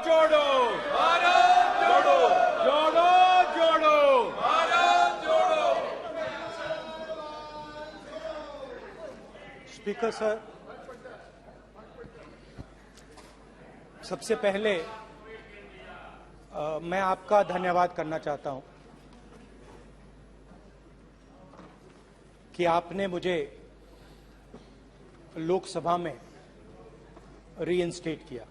जोड़ो, भारत जोड़ो, जोड़ो जोड़ो, भारत जोड़ो। स्पीकर सर, सबसे पहले मैं आपका धन्यवाद करना चाहता हूं कि आपने मुझे लोकसभा में रीइंस्टेट किया।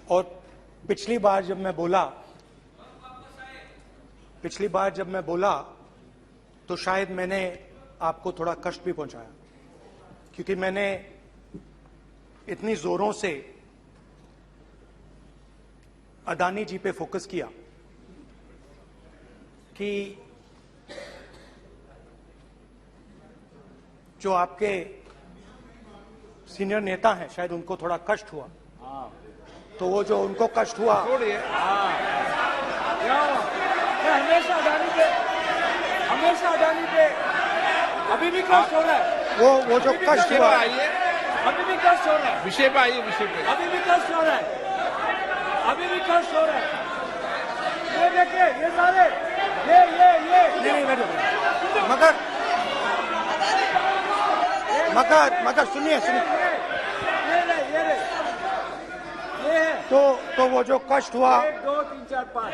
और पिछली बार जब मैं बोला तो शायद मैंने आपको थोड़ा कष्ट भी पहुंचाया, क्योंकि मैंने इतनी जोरों से अदानी जी पे फोकस किया कि जो आपके सीनियर नेता हैं शायद उनको थोड़ा कष्ट हुआ। तो वो जो उनको कष्ट हुआ, हमेशा अडानी पे अभी भी कष्ट हो रहा है। वो जो कष्ट हुआ, अभी भी कष्ट हो रहा है। विषय पे आइए, विषय पे। अभी भी कष्ट हो रहा है, अभी भी कष्ट हो रहा है। ये देखिए, ये सारे नहीं मगर सुनिए तो वो जो कष्ट हुआ 1 2 3 4 5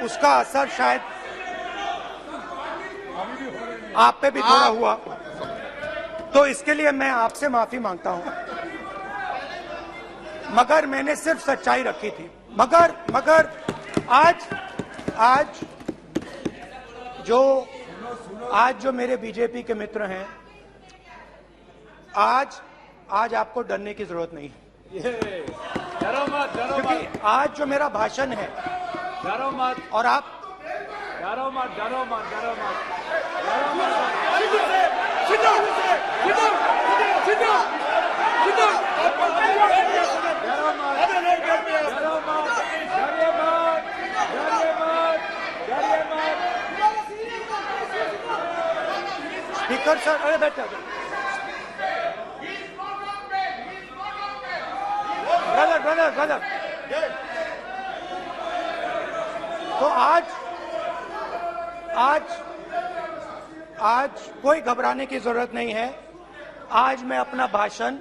उसका असर शायद आप पे भी थोड़ा हुआ। तो इसके लिए मैं आपसे माफी मांगता हूं, मगर मैंने सिर्फ सच्चाई रखी थी। मगर आज जो मेरे बीजेपी के मित्र हैं, आज आपको डरने की जरूरत नहीं है, डरो मत, क्योंकि आज जो मेरा भाषण है, डरो मत, और आप डरो मत। स्पीकर सर, अरे बैठो ब्रदर। तो आज कोई घबराने की जरूरत नहीं है। आज मैं अपना भाषण,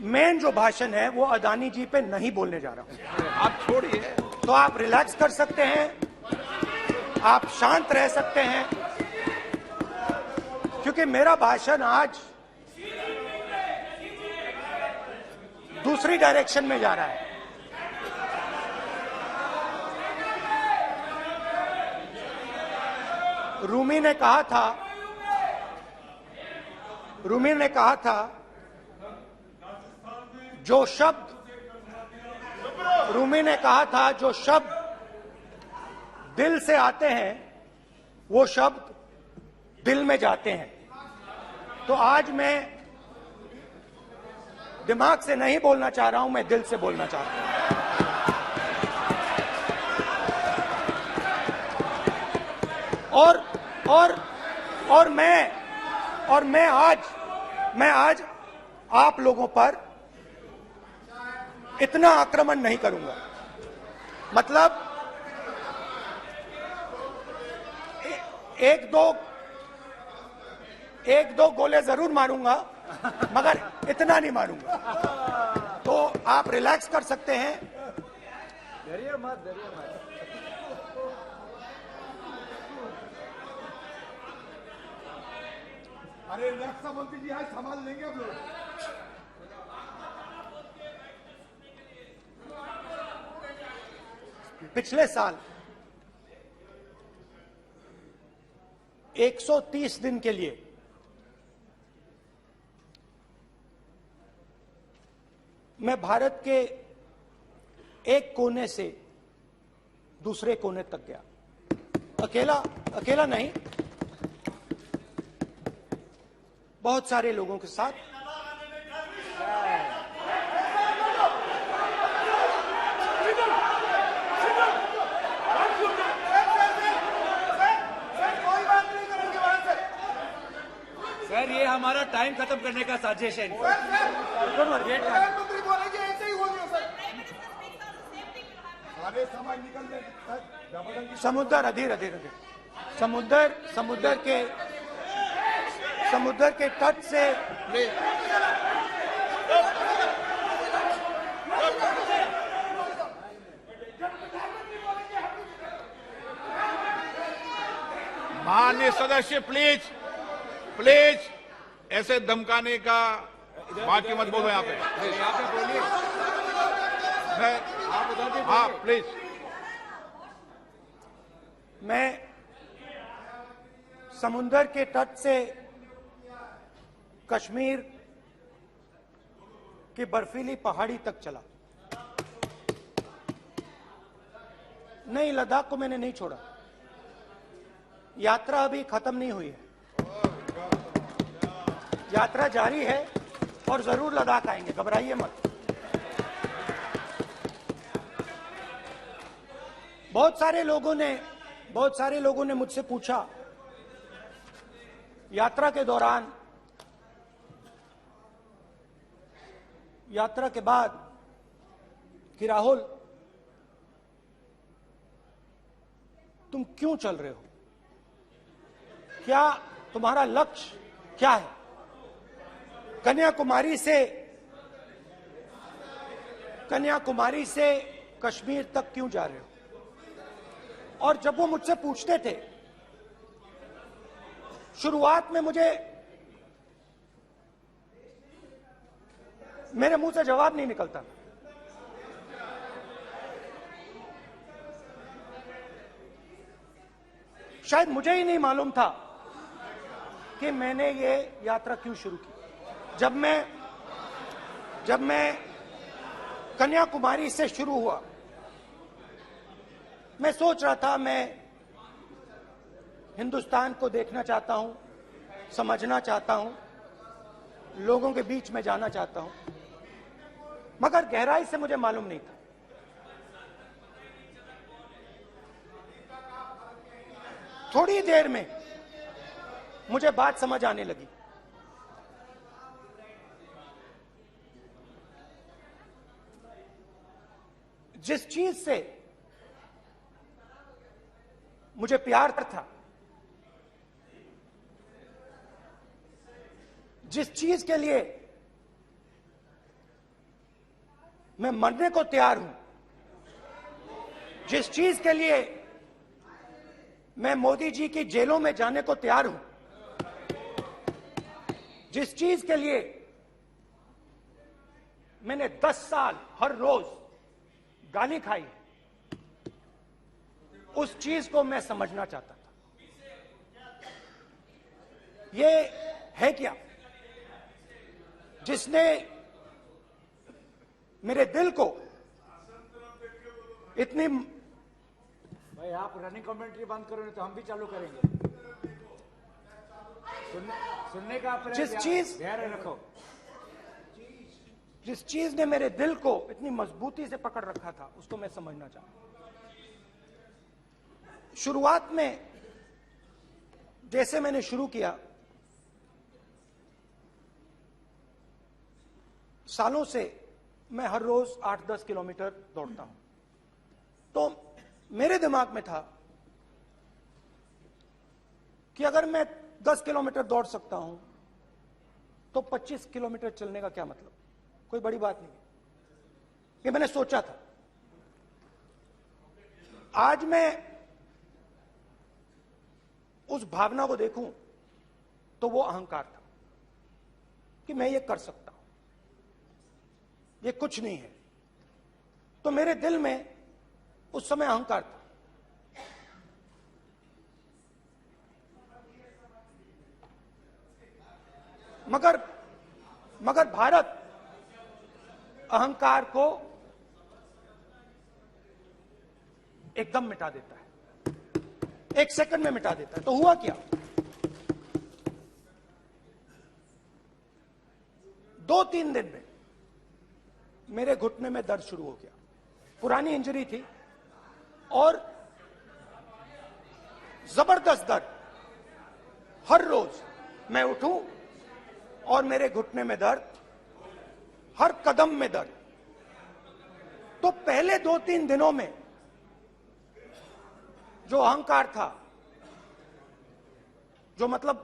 मेन जो भाषण है वो अदानी जी पे नहीं बोलने जा रहा हूं। आप छोड़िए, तो आप रिलैक्स कर सकते हैं, आप शांत रह सकते हैं, क्योंकि मेरा भाषण आज दूसरी डायरेक्शन में जा रहा है। रूमी ने कहा था जो शब्द दिल से आते हैं वो शब्द दिल में जाते हैं। तो आज मैं दिमाग से नहीं बोलना चाह रहा हूं, मैं दिल से बोलना चाह रहा हूं। और मैं आज आप लोगों पर इतना आक्रमण नहीं करूंगा। मतलब एक दो गोले जरूर मारूंगा, मगर इतना नहीं मारूंगा। तो आप रिलैक्स कर सकते हैं। डरिए मत। अरे रक्षा मंत्री जी आज संभाल लेंगे आप लोग। पिछले साल 130 दिन के लिए मैं भारत के एक कोने से दूसरे कोने तक गया। अकेला नहीं, बहुत सारे लोगों के साथ। सर ये हमारा टाइम खत्म करने का साजिश है प्रधानमंत्री बोलेंगे ऐसे ही होगी सर। सारे समाज निकल जाए। समुद्र अधीर अधीर अधीर समुद्र के तट से माननीय सदस्य प्लीज प्लीज ऐसे धमकाने का बात की मत बोलो यहाँ पे। हाँ प्लीज। मैं समुद्र के तट से कश्मीर की बर्फीली पहाड़ी तक चला। नहीं, लद्दाख को मैंने नहीं छोड़ा। यात्रा अभी खत्म नहीं हुई है, यात्रा जारी है और जरूर लद्दाख आएंगे, घबराइए मत। बहुत सारे लोगों ने मुझसे पूछा यात्रा के दौरान, यात्रा के बाद कि राहुल तुम क्यों चल रहे हो, क्या तुम्हारा लक्ष्य क्या है, कन्याकुमारी से कश्मीर तक क्यों जा रहे हो। और जब वो मुझसे पूछते थे, शुरुआत में मेरे मुंह से जवाब नहीं निकलता। शायद मुझे ही नहीं मालूम था कि मैंने ये यात्रा क्यों शुरू की। जब मैं कन्याकुमारी से शुरू हुआ, मैं सोच रहा था मैं हिंदुस्तान को देखना चाहता हूं, समझना चाहता हूं, लोगों के बीच में जाना चाहता हूं, मगर गहराई से मुझे मालूम नहीं था। थोड़ी देर में मुझे बात समझ आने लगी। जिस चीज से मुझे प्यार था, जिस चीज के लिए मैं मरने को तैयार हूं, जिस चीज के लिए मैं मोदी जी की जेलों में जाने को तैयार हूं, जिस चीज के लिए मैंने 10 साल हर रोज गाली खाई, उस चीज को मैं समझना चाहता था। ये है क्या जिसने मेरे दिल को इतनी। भाई आप रनिंग कमेंट्री बंद करो नहीं तो हम भी चालू करेंगे। सुनने का अपने ध्यान रखो। जिस चीज ने मेरे दिल को इतनी मजबूती से पकड़ रखा था, उसको मैं समझना चाहता। शुरुआत में जैसे मैंने शुरू किया, सालों से मैं हर रोज 8-10 किलोमीटर दौड़ता हूं, तो मेरे दिमाग में था कि अगर मैं 10 किलोमीटर दौड़ सकता हूं तो 25 किलोमीटर चलने का क्या मतलब, कोई बड़ी बात नहीं। ये मैंने सोचा था। आज मैं उस भावना को देखूं तो वो अहंकार था कि मैं ये कर सकता हूं, ये कुछ नहीं है। तो मेरे दिल में उस समय अहंकार था। मगर भारत अहंकार को एकदम मिटा देता है, 1 सेकंड में मिटा देता है। तो हुआ क्या, 2-3 दिन में मेरे घुटने में दर्द शुरू हो गया। पुरानी इंजरी थी और जबरदस्त दर्द। हर रोज मैं उठूं, और मेरे घुटने में दर्द, हर कदम में दर्द। तो पहले 2-3 दिनों में जो अहंकार था, जो मतलब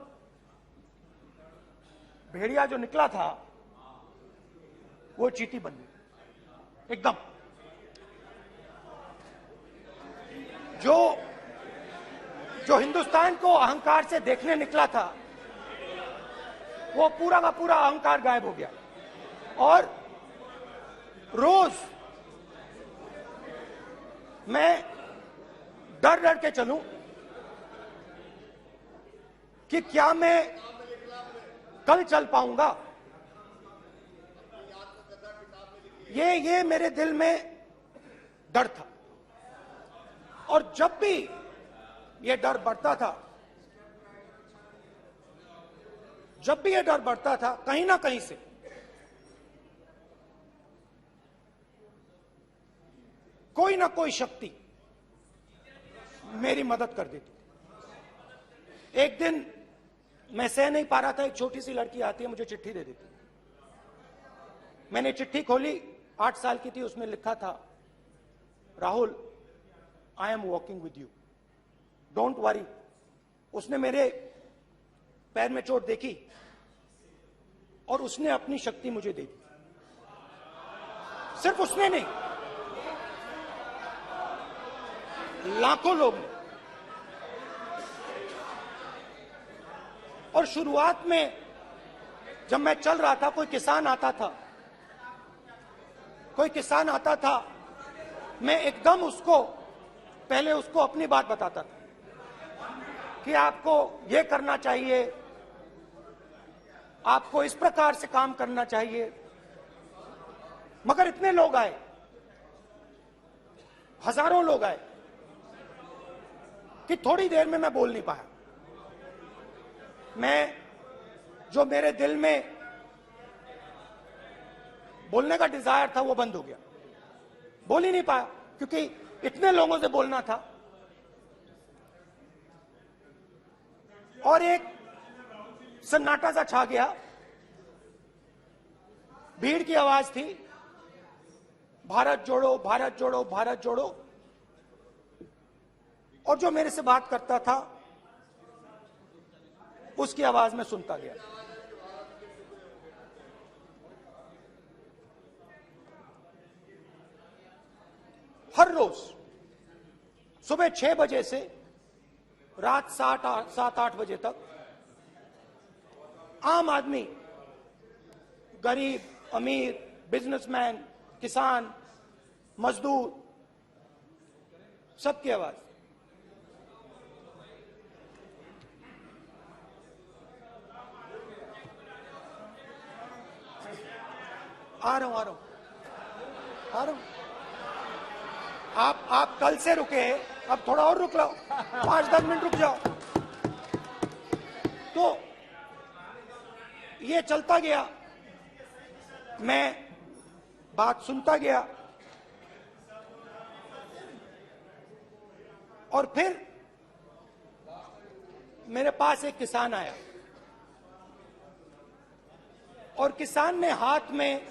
भेड़िया जो निकला था, वो चींटी बन गई एकदम। जो हिंदुस्तान को अहंकार से देखने निकला था, वो पूरा का पूरा अहंकार गायब हो गया। और रोज मैं डर डर के चलूं कि क्या मैं कल चल पाऊंगा। ये मेरे दिल में डर था। और जब भी ये डर बढ़ता था, कहीं ना कहीं से कोई ना कोई शक्ति मेरी मदद कर देती थी। एक दिन मैं सह नहीं पा रहा था, एक छोटी सी लड़की आती है, मुझे चिट्ठी दे देती। मैंने चिट्ठी खोली, 8 साल की थी, उसमें लिखा था, Rahul, I am walking with you, don't worry. उसने मेरे पैर में चोट देखी और उसने अपनी शक्ति मुझे दे दी। सिर्फ उसने नहीं, लाखों लोग ने। और शुरुआत में जब मैं चल रहा था, कोई किसान आता था, मैं एकदम पहले उसको अपनी बात बताता था कि आपको ये करना चाहिए, आपको इस प्रकार से काम करना चाहिए। मगर इतने लोग आए, हजारों लोग आए, कि थोड़ी देर में मैं बोल नहीं पाया। जो मेरे दिल में बोलने का डिजायर था, वो बंद हो गया। बोल ही नहीं पाया, क्योंकि इतने लोगों से बोलना था। और एक सन्नाटा सा छा गया, भीड़ की आवाज थी, भारत जोड़ो, भारत जोड़ो, भारत जोड़ो। और जो मेरे से बात करता था, उसकी आवाज में सुनता गया। हर रोज सुबह 6 बजे से रात 7-8 बजे तक आम आदमी, गरीब, अमीर, बिजनेसमैन, किसान, मजदूर, सबकी आवाज। आ रहा हूं। आप कल से रुके, अब थोड़ा और रुक लो, 5-10 मिनट रुक जाओ। तो ये चलता गया, मैं बात सुनता गया। और फिर मेरे पास एक किसान आया, और किसान ने हाथ में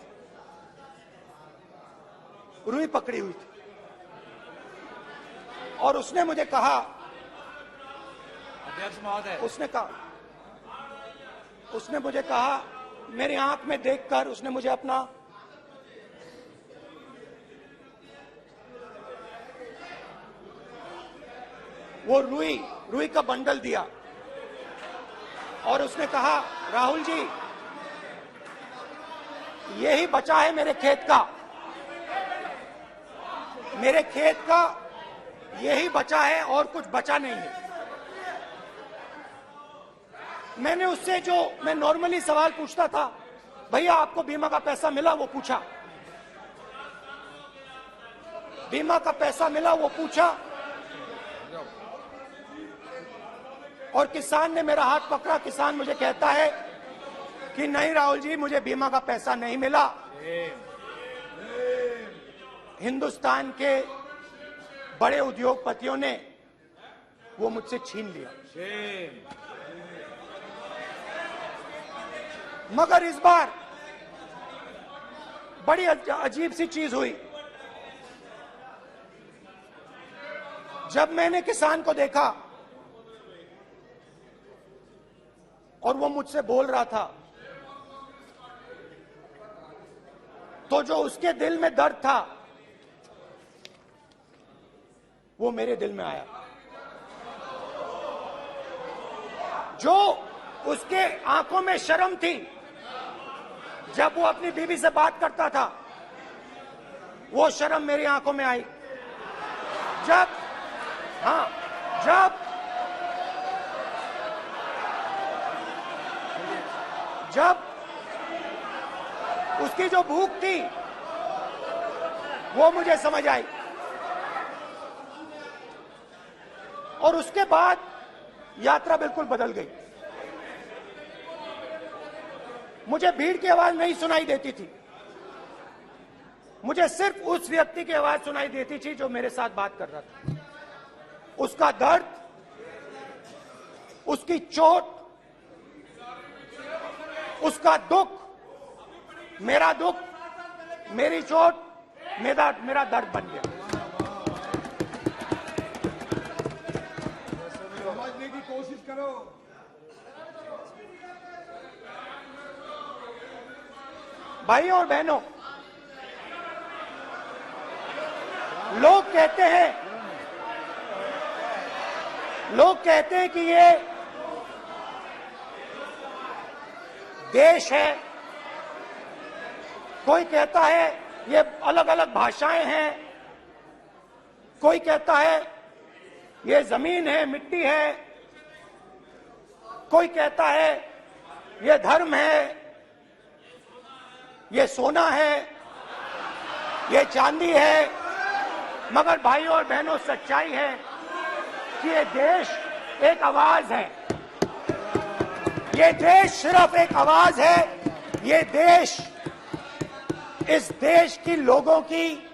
रुई पकड़ी हुई थी, और उसने मुझे कहा, अध्यक्ष महोदय, उसने मुझे कहा, मेरी आंख में देखकर उसने मुझे अपना वो रुई का बंडल दिया, और उसने कहा, राहुल जी, यही बचा है मेरे खेत का यही बचा है, और कुछ बचा नहीं है। मैंने उससे, जो मैं नॉर्मली सवाल पूछता था, भैया आपको बीमा का पैसा मिला, वो पूछा। बीमा का पैसा मिला, वो पूछा। और किसान ने मेरा हाथ पकड़ा। किसान मुझे कहता है कि नहीं राहुल जी, मुझे बीमा का पैसा नहीं मिला, हिंदुस्तान के बड़े उद्योगपतियों ने वो मुझसे छीन लिया। मगर इस बार बड़ी अजीब सी चीज हुई। जब मैंने किसान को देखा और वो मुझसे बोल रहा था, तो जो उसके दिल में दर्द था वो मेरे दिल में आया। जो उसके आंखों में शर्म थी जब वो अपनी बीवी से बात करता था, वो शर्म मेरी आंखों में आई। जब उसकी जो भूख थी वो मुझे समझ आई। और उसके बाद यात्रा बिल्कुल बदल गई। मुझे भीड़ की आवाज नहीं सुनाई देती थी, मुझे सिर्फ उस व्यक्ति की आवाज सुनाई देती थी जो मेरे साथ बात कर रहा था। उसका दर्द, उसकी चोट, उसका दुख, मेरा दुख, मेरी चोट, मेरा दर्द बन गया। समझने की कोशिश करो। भाइयों और बहनों, लोग कहते हैं कि ये देश है, कोई कहता है ये अलग अलग भाषाएं हैं, कोई कहता है ये जमीन है, मिट्टी है, कोई कहता है ये धर्म है, ये सोना है, ये चांदी है। मगर भाइयों और बहनों, सच्चाई है कि ये देश एक आवाज है। ये देश सिर्फ एक आवाज है। ये देश, इस देश की लोगों की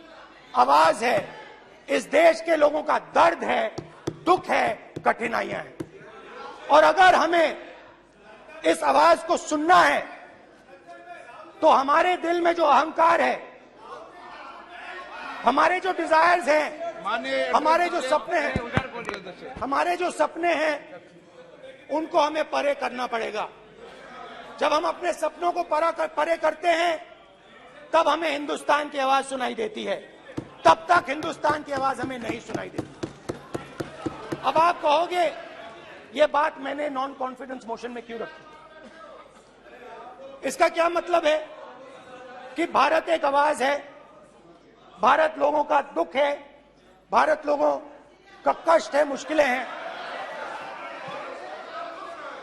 आवाज है। इस देश के लोगों का दर्द है, दुख है, कठिनाइयां हैं। और अगर हमें इस आवाज को सुनना है तो हमारे दिल में जो अहंकार है, हमारे जो डिजायर्स हैं, हमारे जो सपने हैं, उनको हमें परे करना पड़ेगा। जब हम अपने सपनों को परे करते हैं तब हमें हिंदुस्तान की आवाज सुनाई देती है, तब तक हिंदुस्तान की आवाज हमें नहीं सुनाई देती। अब आप कहोगे ये बात मैंने नॉन कॉन्फिडेंस मोशन में क्यों रखी? इसका क्या मतलब है कि भारत एक आवाज है, भारत लोगों का दुख है, भारत लोगों का कष्ट है, मुश्किलें हैं।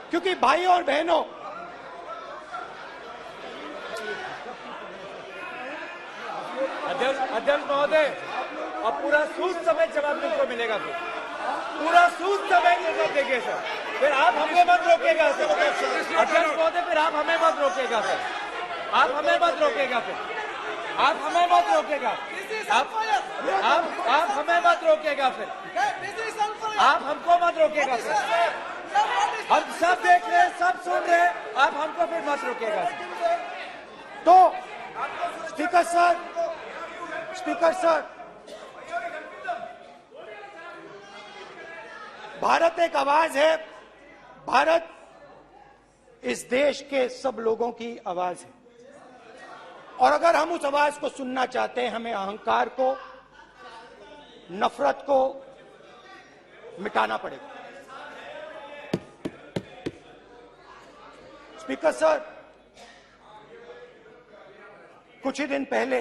क्योंकि भाइयों और बहनों, अध्यक्ष महोदय, अब पूरा सूद समेत जवाब तुमको मिलेगा। फिर पूरा सूद समेत जवाब देंगे सर। फिर आप हमें मत रोकेगा सर। अध्यक्ष महोदय, फिर आप हमें मत रोकेगा सर। आप हमें मत रोकेगा। फिर आप हमें मत रोकेगा। आप हमें मत रोकेगा। फिर आप हमको मत रोकेगा सर। हम सब देख रहे हैं, सब सुन रहे हैं, आप हमको फिर मत रोकेगा सर। तो स्पीकर सर, भारत एक आवाज है। भारत इस देश के सब लोगों की आवाज है। और अगर हम उस आवाज को सुनना चाहते हैं, हमें अहंकार को, नफरत को मिटाना पड़ेगा। स्पीकर सर, कुछ ही दिन पहले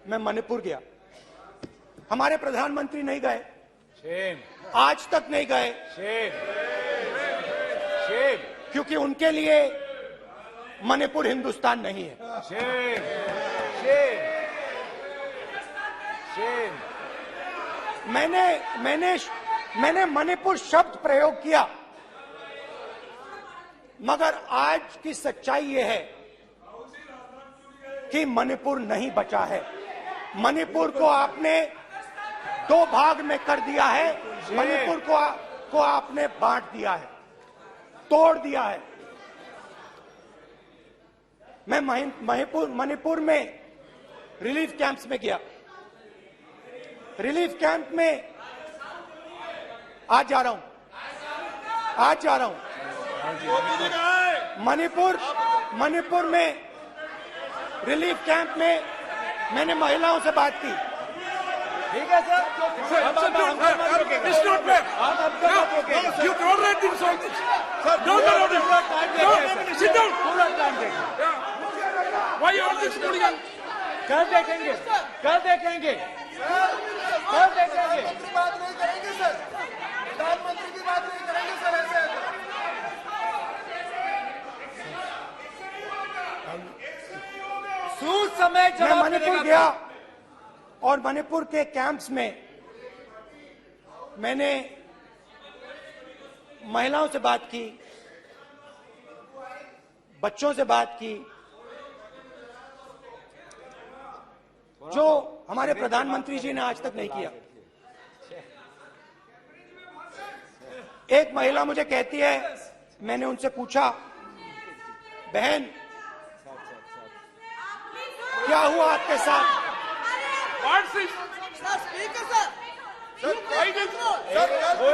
मैं मणिपुर गया। हमारे प्रधानमंत्री नहीं गए, आज तक नहीं गए, क्योंकि उनके लिए मणिपुर हिंदुस्तान नहीं है। मैंने मणिपुर शब्द प्रयोग किया, मगर आज की सच्चाई यह है कि मणिपुर नहीं बचा है। मणिपुर को आपने दो भाग में कर दिया है। मणिपुर को आपने बांट दिया है, तोड़ दिया है। मैं मणिपुर में रिलीफ कैंप्स में गया। रिलीफ कैंप में आज जा रहा हूं। मणिपुर में रिलीफ कैंप में मैंने महिलाओं से बात की। ठीक है सर, अब हमको मत रोकेगा। It's not fair. आप हमको मत रोकेगा। You tolerate insults. Sir, Don't allow them. पूरा टाइम No, देंगे sit down. पूरा टाइम देंगे। Yeah. Why you all this hooligan? कल देखेंगे। बात नहीं करेंगे सर, प्रधानमंत्री की बात नहीं करेंगे सर ऐसे। सूद समय मैं जवाब मणिपुर मिलेगा। गया और मणिपुर के कैंप्स में मैंने महिलाओं से बात की, बच्चों से बात की, जो हमारे प्रधानमंत्री जी ने आज तक नहीं किया। एक महिला मुझे कहती है, मैंने उनसे पूछा, बहन क्या हुआ आपके साथ? What's this? सर कल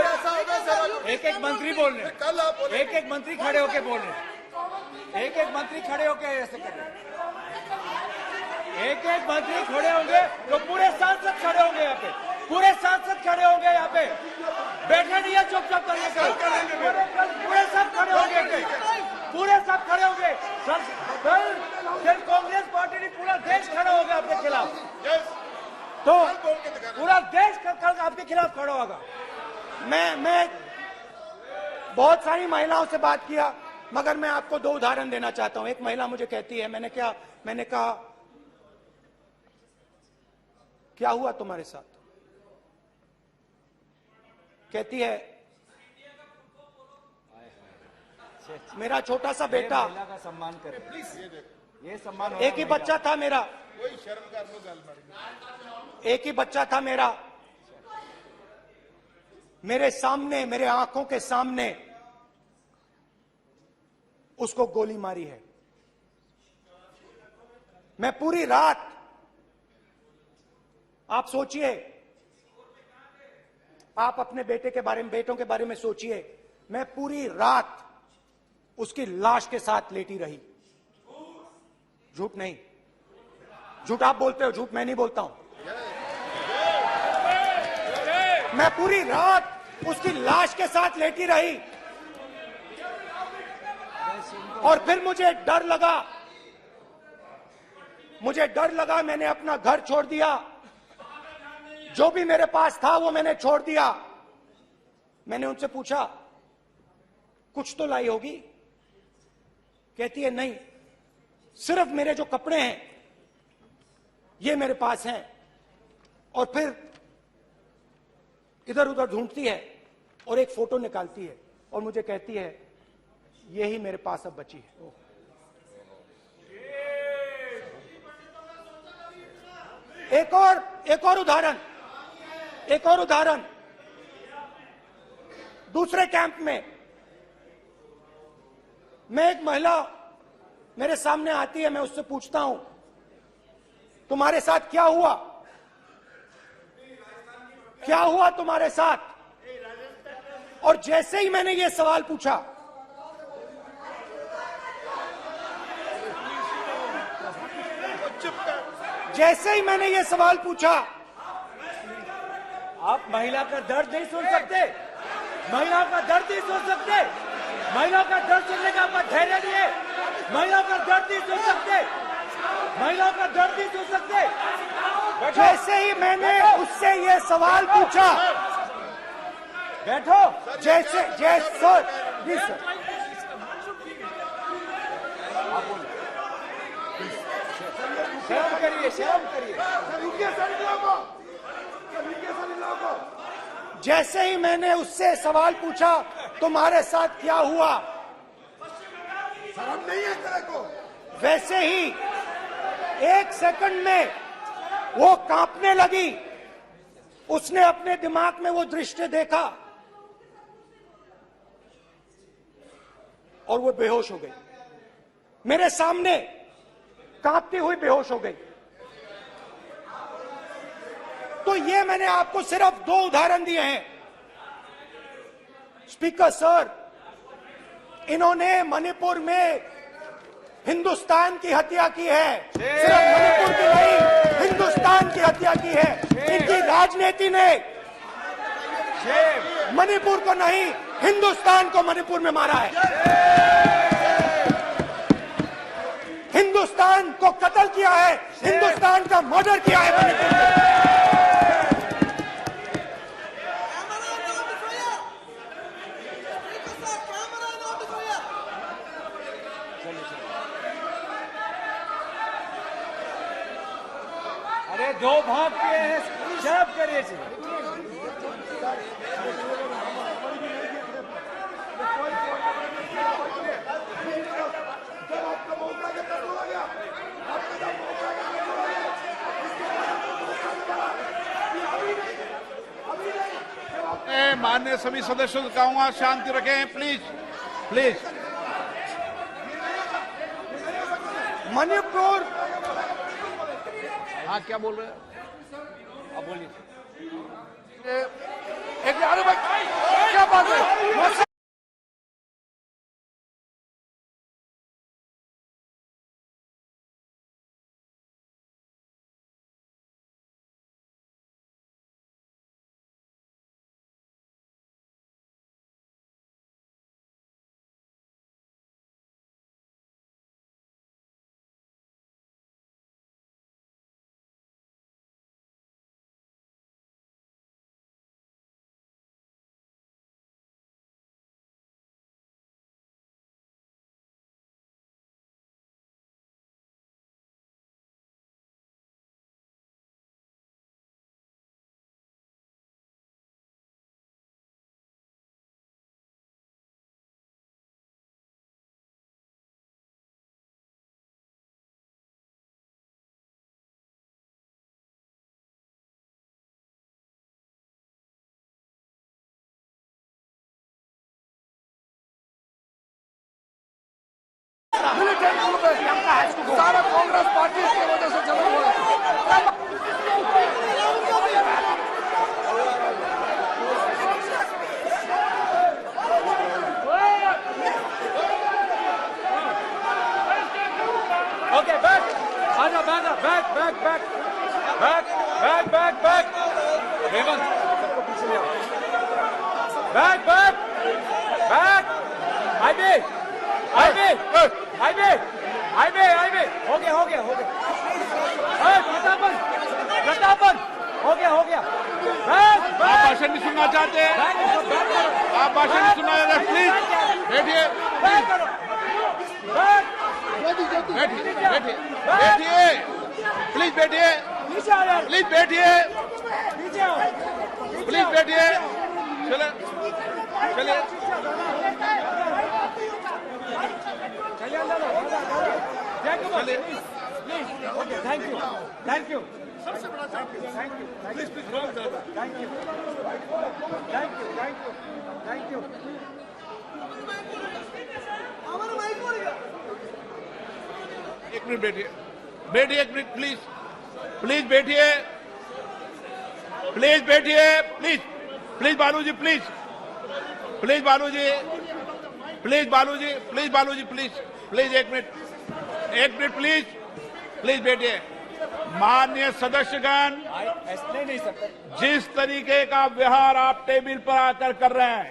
ऐसा होगा सर, एक एक मंत्री बोल रहे हैं। कल आप बोले एक एक मंत्री खड़े होके बोल रहे हैं। एक एक मंत्री खड़े होके ऐसे कर रहे हैं। एक एक मंत्री खड़े होंगे तो पूरे सांसद खड़े होंगे यहाँ पे, पूरे सांसद खड़े होंगे यहाँ पे। बैठे नहीं है चुपचाप करिए। पूरे सब खड़े होंगे, पूरे सब खड़े होंगे। कल कांग्रेस पार्टी ने पूरा देश खड़ा होगा आपके खिलाफ। तो पूरा देश कल आपके खिलाफ खड़ा होगा। मैं बहुत सारी महिलाओं से बात किया, मगर मैं आपको दो उदाहरण देना चाहता हूं। एक महिला मुझे कहती है, मैंने कहा क्या हुआ तुम्हारे साथ? कहती है, मेरा छोटा सा बेटा, महिला का सम्मान करें प्लीज। ये सम्मान एक ही बच्चा था मेरा, कोई शर्म कर लो गल मैडम। एक ही बच्चा था मेरा, मेरे सामने, मेरे आंखों के सामने उसको गोली मारी है। मैं पूरी रात, आप सोचिए, आप अपने बेटों के बारे में सोचिए, मैं पूरी रात उसकी लाश के साथ लेटी रही। झूठ नहीं, झूठ आप बोलते हो, झूठ मैं नहीं बोलता हूं। मैं पूरी रात उसकी लाश के साथ लेटी रही और फिर मुझे डर लगा, मैंने अपना घर छोड़ दिया, जो भी मेरे पास था वो मैंने छोड़ दिया। मैंने उनसे पूछा, कुछ तो लाई होगी? कहती है, नहीं, सिर्फ मेरे जो कपड़े हैं ये मेरे पास हैं। और फिर इधर उधर ढूंढती है और एक फोटो निकालती है और मुझे कहती है, यही मेरे पास अब बची है। एक और उदाहरण, दूसरे कैंप में मैं, एक महिला मेरे सामने आती है, मैं उससे पूछता हूं, तुम्हारे साथ क्या हुआ? क्या हुआ तुम्हारे साथ? और जैसे ही मैंने ये सवाल पूछा, आप महिला का दर्द नहीं सुन सकते, महिला का दर्द नहीं सुन सकते, महिला का दर्द सुनने का आपका धैर्य नहीं है। महिला का दर्द नहीं सुन सकते, महिला का दर्द नहीं सुन सकते। जैसे ही मैंने उससे ये सवाल पूछा, बैठो। जैसे जी सर, शर्म करिए, शर्म करिए। जैसे ही मैंने उससे सवाल पूछा, तुम्हारे साथ क्या हुआ? शर्म नहीं है तेरे को? वैसे ही 1 सेकंड में वो कांपने लगी। उसने अपने दिमाग में वो दृश्य देखा और वो बेहोश हो गई मेरे सामने। कांपती हुई बेहोश हो गई। तो ये मैंने आपको सिर्फ 2 उदाहरण दिए हैं। स्पीकर सर, इन्होंने मणिपुर में हिंदुस्तान की हत्या की है, सिर्फ मणिपुर की नहीं, हिंदुस्तान की हत्या की है। इनकी राजनीति ने मणिपुर को नहीं, हिंदुस्तान को मणिपुर में मारा है। हिंदुस्तान को कत्ल किया है, हिंदुस्तान का मर्डर किया है मणिपुर में। अरे 2 भाग किए हैं, शर्म करिए जी। माननीय सभी सदस्यों से कहूंगा शांति रखें, प्लीज प्लीज। मणिपुर, हाँ क्या बोल रहे हैं? अब बोलिए। अरे भाई क्या बात है? सारा कांग्रेस पार्टी की वजह से चला हुआ है। ओके, बैक आजा, बैक हेमंत सबको पीछे ले आओ। बैक हाईवे हो गया प्रतापन हो गया। आप भाषण नहीं सुनना चाहते हैं? आप भाषण नहीं सुनना चाहते? प्लीज बैठिए, बैठिए, प्लीज बैठिए, चलिए। Thank you. एक मिनट बैठिए, एक मिनट प्लीज बैठिए, प्लीज बालू जी, एक मिनट प्लीज बैठिए। माननीय सदस्यगण, ऐसे नहीं सकते। जिस तरीके का व्यवहार आप टेबल पर आकर कर रहे हैं,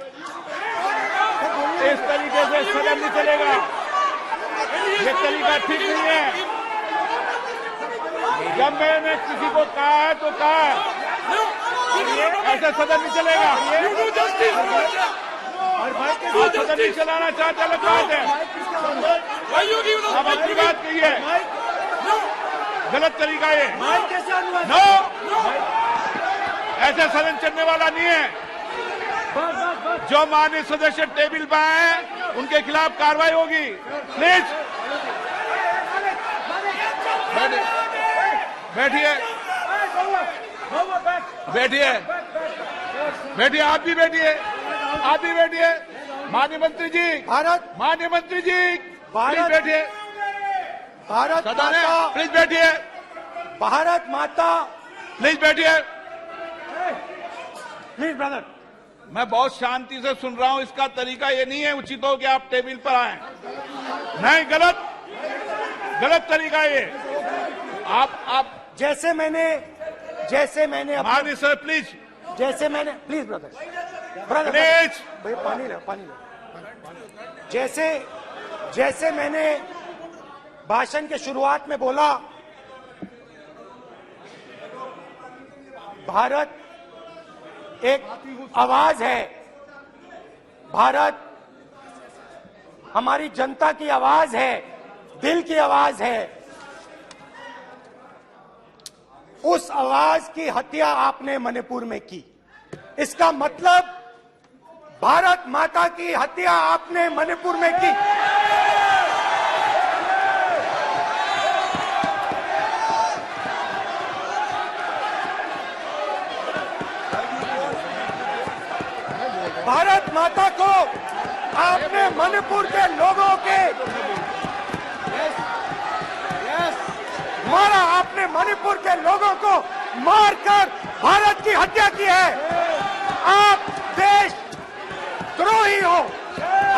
इस तरीके से सदन नहीं चलेगा। ये तरीका ठीक नहीं है। जब मैंने किसी को कहा है तो कहा है, ऐसे सदन नहीं चलेगा। आप सदन नहीं चलाना चाहते, अलग बात है। अब अपनी बात कहिए, गलत तरीका ये। नो, ऐसे सदन चलने वाला नहीं है। जो माननीय सदस्य टेबल पर आए उनके खिलाफ कार्रवाई होगी। प्लीज बैठिए, आप भी बैठिए। माननीय मंत्री जी, भारत प्लीज बैठिए। भारत सदन है, माता, प्लीज बैठिए, भारत माता, प्लीज बैठिए। Please brother. मैं बहुत शांति से सुन रहा हूं, इसका तरीका ये नहीं है उचित हो कि आप टेबल पर आए। नहीं, गलत तरीका ये। आप जैसे मैंने माननीय sir please please brother please भाई पानी लो। जैसे मैंने भाषण के शुरुआत में बोला, भारत एक आवाज है, भारत हमारी जनता की आवाज है, दिल की आवाज है। उस आवाज की हत्या आपने मणिपुर में की। इसका मतलब भारत माता की हत्या आपने मणिपुर में की। भारत माता को आपने मणिपुर के लोगों के मारा, आपने मणिपुर के लोगों को मारकर भारत की हत्या की है। आप देश द्रोही हो,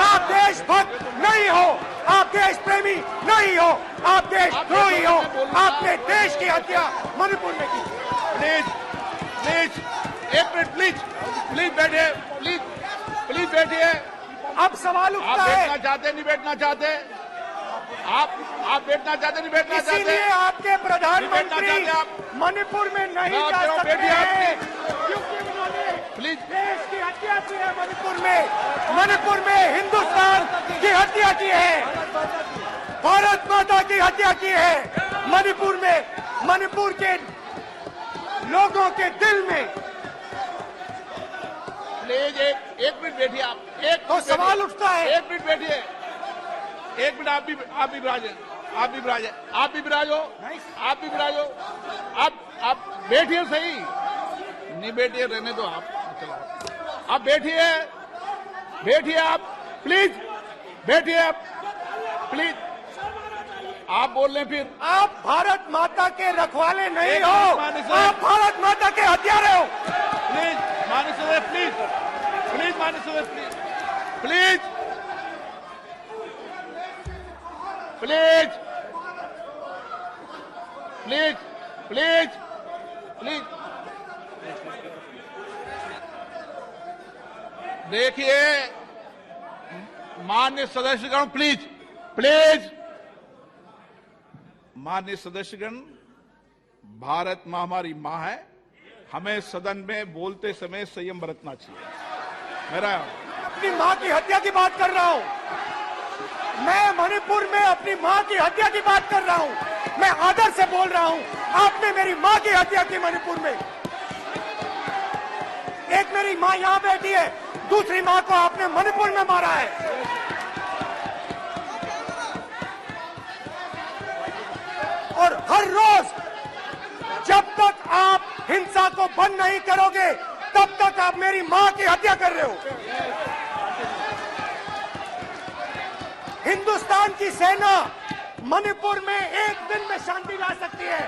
आप देशभक्त नहीं हो, आप देश प्रेमी नहीं हो, आप देशद्रोही हो। आपने देश की हत्या मणिपुर में की। प्लीज एक मिनट, प्लीज बैठिए, प्लीज बैठिए। अब सवाल आप उठता है, बैठना चाहते नहीं बैठना चाहते, आप बैठना चाहते नहीं बैठना चाहते, इसीलिए आपके प्रधानमंत्री बैठना चाहते मणिपुर में नहीं मैं जा कह रहा हूं, सकते बैठिए आप, हैं, क्योंकि उन्होंने प्लीज। देश की हत्या की है। मणिपुर में हिंदुस्तान की हत्या की है, भारत माता की हत्या की है। मणिपुर में, मणिपुर के लोगों के दिल में। प्लीज एक मिनट बैठिए आप, तो सवाल उठता है, एक मिनट बैठिए, एक मिनट। आप भी विराजो, आप बैठिए, सही नहीं बैठिए, रहने दो आप बैठिए आप, प्लीज बैठिए आप, प्लीज। आप बोल रहे फिर आप भारत माता के रखवाले नहीं एक हो, मिनट, माननीय सर। आप भारत माता के हत्यारे हो। प्लीज माननीय सदस्य, प्लीज माननीय सदस्य, प्लीज देखिए माननीय सदस्यगण, प्लीज माननीय सदस्यगण, भारत मां हमारी मां है, हमें सदन में बोलते समय संयम बरतना चाहिए। मेरा अपनी मां की हत्या की बात कर रहा हूं, मैं मणिपुर में अपनी मां की हत्या की बात कर रहा हूं, मैं आदर से बोल रहा हूं। आपने मेरी मां की हत्या की मणिपुर में। एक मेरी मां यहां बैठी है, दूसरी मां को आपने मणिपुर में मारा है। और हर रोज जब तक आप हिंसा को बंद नहीं करोगे, तब तक आप मेरी मां की हत्या कर रहे हो। हिंदुस्तान की सेना मणिपुर में एक दिन में शांति ला सकती है,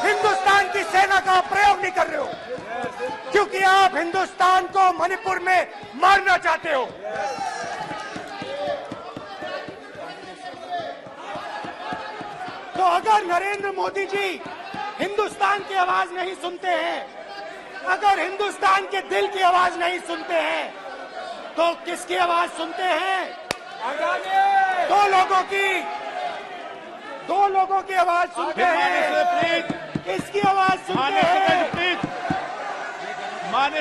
हिंदुस्तान की सेना का आप प्रयोग नहीं कर रहे हो, क्योंकि आप हिंदुस्तान को मणिपुर में मारना चाहते हो। तो अगर नरेंद्र मोदी जी हिंदुस्तान की आवाज नहीं सुनते हैं, अगर हिंदुस्तान के दिल की आवाज नहीं सुनते हैं, तो किसकी आवाज सुनते हैं? दो लोगों की आवाज सुनते हैं, इसकी आवाज सुनते हैं,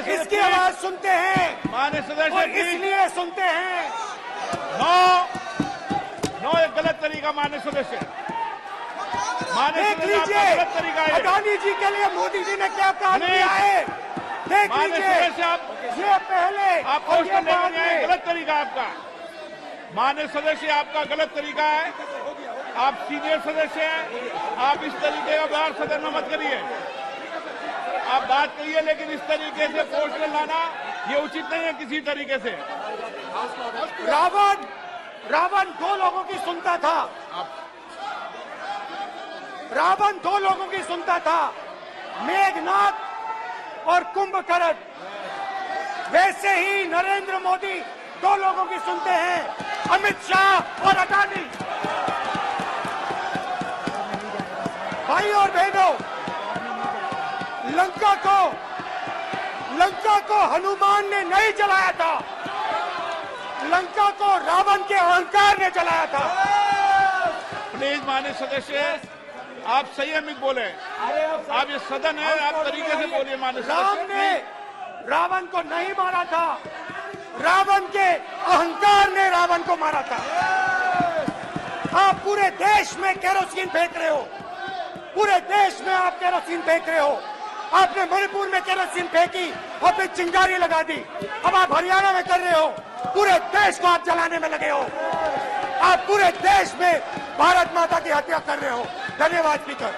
इसकी आवाज सुनते हैं, माननीय सदस्य, और इसलिए सुनते हैं। नो एक गलत तरीका माननीय सदस्य, देख लीजिए गलत तरीका है। अडानी जी के लिए मोदी जी ने क्या काम किया है, देख लीजिए। ये पहले आप और ये क्वेश्चन बाद लेने में। गलत तरीका आपका, माननीय सदस्य, आपका गलत तरीका है। आप सीनियर सदस्य हैं, आप इस तरीके का व्यवहार सदन में मत करिए। आप बात करिए, लेकिन इस तरीके से क्वेश्चन लाना ये उचित नहीं है किसी तरीके से। रावण दो लोगों की सुनता था, रावण दो लोगों की सुनता था, मेघनाथ और कुंभकर्ण। वैसे ही नरेंद्र मोदी दो लोगों की सुनते हैं, अमित शाह और अडानी। भाई और बहनों, लंका को हनुमान ने नहीं जलाया था, लंका को रावण के अहंकार ने जलाया था। प्लीज माननीय सदस्य, आप संयमित बोले। आप ये सदन है, आप तरीके से बोलिए माननीय राम सदस्य। ने रावण को नहीं मारा था, रावण के अहंकार ने रावण को मारा था। आप पूरे देश में केरोसिन फेंक रहे हो, पूरे देश में आप केरोसिन फेंक रहे हो। आपने मणिपुर में केरोसिन फेंकी, अपनी चिंगारी लगा दी। अब आप हरियाणा में कर रहे हो, पूरे देश को आप जलाने में लगे हो। आप पूरे देश में भारत माता की हत्या कर रहे हो। धन्यवाद स्पीकर।